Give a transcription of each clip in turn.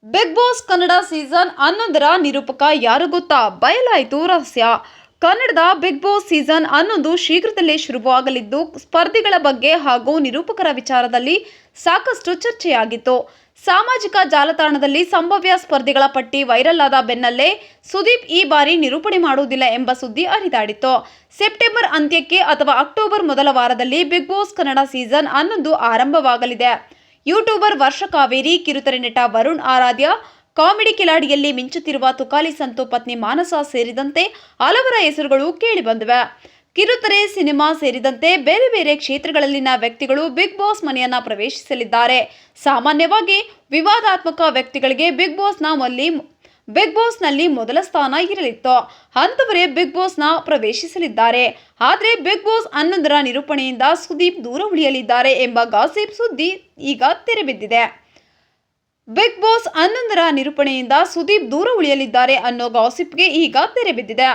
Big boss Kannada season 11ರ ನಿರೂಪಕ ಯಾರು ಗೊತ್ತಾ? ಬಯಲಾಯಿತು ರಹಸ್ಯ. ಕನ್ನಡದ ಬಿಗ್ ಬಾಸ್ ಸೀಸನ್ 11 ಶೀಘ್ರದಲ್ಲೇ ಶುರುವಾಗಲಿದ್ದು, ಸ್ಪರ್ಧಿಗಳ ಬಗ್ಗೆ ಹಾಗೂ ನಿರೂಪಕರ ವಿಚಾರದಲ್ಲಿ ಸಾಕಷ್ಟು ಚರ್ಚೆಯಾಗಿತ್ತು. ಸಾಮಾಜಿಕ ಜಾಲತಾಣದಲ್ಲಿ ಸಂಭಾವ್ಯ ಸ್ಪರ್ಧಿಗಳ ಪಟ್ಟಿ ವೈರಲ್ ಆದ ಬೆನ್ನಲ್ಲೇ ಸುದೀಪ್ ಈ ಬಾರಿ ನಿರೂಪಣೆ ಮಾಡುವುದಿಲ್ಲ ಎಂಬ ಸುದ್ದಿ ಹರಿದಾಡಿತ್ತು. ಸೆಪ್ಟೆಂಬರ್ ಅಂತ್ಯಕ್ಕೆ ಅಥವಾ ಅಕ್ಟೋಬರ್ ಮೊದಲ ವಾರದಲ್ಲಿ ಬಿಗ್ ಬಾಸ್ ಕನ್ನಡ ಸೀಸನ್ 11 ಆರಂಭವಾಗಲಿದೆ. ಯೂಟ್ಯೂಬರ್ ವರ್ಷ ಕಾವೇರಿ, ಕಿರುತೆರೆ ನಟ ವರುಣ್ ಆರಾಧ್ಯ, ಕಾಮಿಡಿ ಕಿಲಾಡಿಯಲ್ಲಿ ಮಿಂಚುತ್ತಿರುವ ತುಕಾಲಿ ಸಂತು ಪತ್ನಿ ಮಾನಸ ಸೇರಿದಂತೆ ಹಲವರ ಹೆಸರುಗಳು ಕೇಳಿಬಂದಿವೆ. ಕಿರುತೆರೆ, ಸಿನಿಮಾ ಸೇರಿದಂತೆ ಬೇರೆ ಬೇರೆ ಕ್ಷೇತ್ರಗಳಲ್ಲಿನ ವ್ಯಕ್ತಿಗಳು ಬಿಗ್ ಬಾಸ್ ಮನೆಯನ್ನ ಪ್ರವೇಶಿಸಲಿದ್ದಾರೆ. ಸಾಮಾನ್ಯವಾಗಿ ವಿವಾದಾತ್ಮಕ ವ್ಯಕ್ತಿಗಳಿಗೆ ಬಿಗ್ ಬಾಸ್ನಲ್ಲಿ ಮೊದಲ ಸ್ಥಾನ ಇರಲಿತ್ತು. ಅಂತವರೇ ಬಿಗ್ ಬಾಸ್ನ ಪ್ರವೇಶಿಸಲಿದ್ದಾರೆ. ಆದರೆ ಬಿಗ್ ಬಾಸ್ 11ರ ನಿರೂಪಣೆಯಿಂದ ಸುದೀಪ್ ದೂರ ಉಳಿಯಲಿದ್ದಾರೆ ಎಂಬ ಗಾಸಿಪ್ ಸುದ್ದಿ ಈಗ ತೆರೆಬಿದ್ದಿದೆ. ಬಿಗ್ ಬಾಸ್ 11ರ ನಿರೂಪಣೆಯಿಂದ ಸುದೀಪ್ ದೂರ ಉಳಿಯಲಿದ್ದಾರೆ ಅನ್ನೋ ಗಾಸಿಪ್ಗೆ ಈಗ ತೆರೆಬಿದ್ದಿದೆ.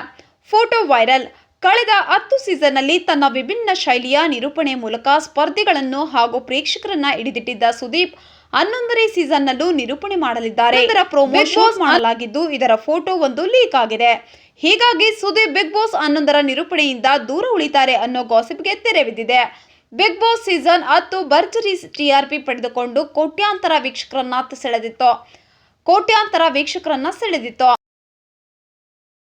Photo viral. ಕಳೆದ 10 ಸೀಸನ್ನಲ್ಲಿ ತನ್ನ ವಿಭಿನ್ನ ಶೈಲಿಯ ನಿರೂಪಣೆ ಮೂಲಕ ಸ್ಪರ್ಧಿಗಳನ್ನು ಹಾಗೂ ಪ್ರೇಕ್ಷಕರನ್ನ ಹಿಡಿದಿಟ್ಟಿದ್ದ ಸುದೀಪ್ 11ನೇ ಸೀಸನ್ನಲ್ಲೂ ನಿರೂಪಣೆ ಮಾಡಲಿದ್ದಾರೆ. ಇದರ ಪ್ರೊಮೋ ಶೂಟ್ ಮಾಡಲಾಗಿದ್ದು, ಇದರ ಫೋಟೋ ಒಂದು ಲೀಕ್ ಆಗಿದೆ. ಹೀಗಾಗಿ ಸುದೀಪ್ ಬಿಗ್ ಬಾಸ್ 11ರ ನಿರೂಪಣೆಯಿಂದ ದೂರ ಉಳಿತಾರೆ ಅನ್ನೋ ಗಾಸಿಪ್ಗೆ ತೆರೆಬಿದ್ದಿದೆ. ಬಿಗ್ ಬಾಸ್ ಸೀಸನ್ 10 ಭರ್ಜರಿ ಟಿಆರ್ಪಿ ಪಡೆದುಕೊಂಡು ಕೋಟ್ಯಾಂತರ ವೀಕ್ಷಕರನ್ನ ಸೆಳೆದಿತ್ತು.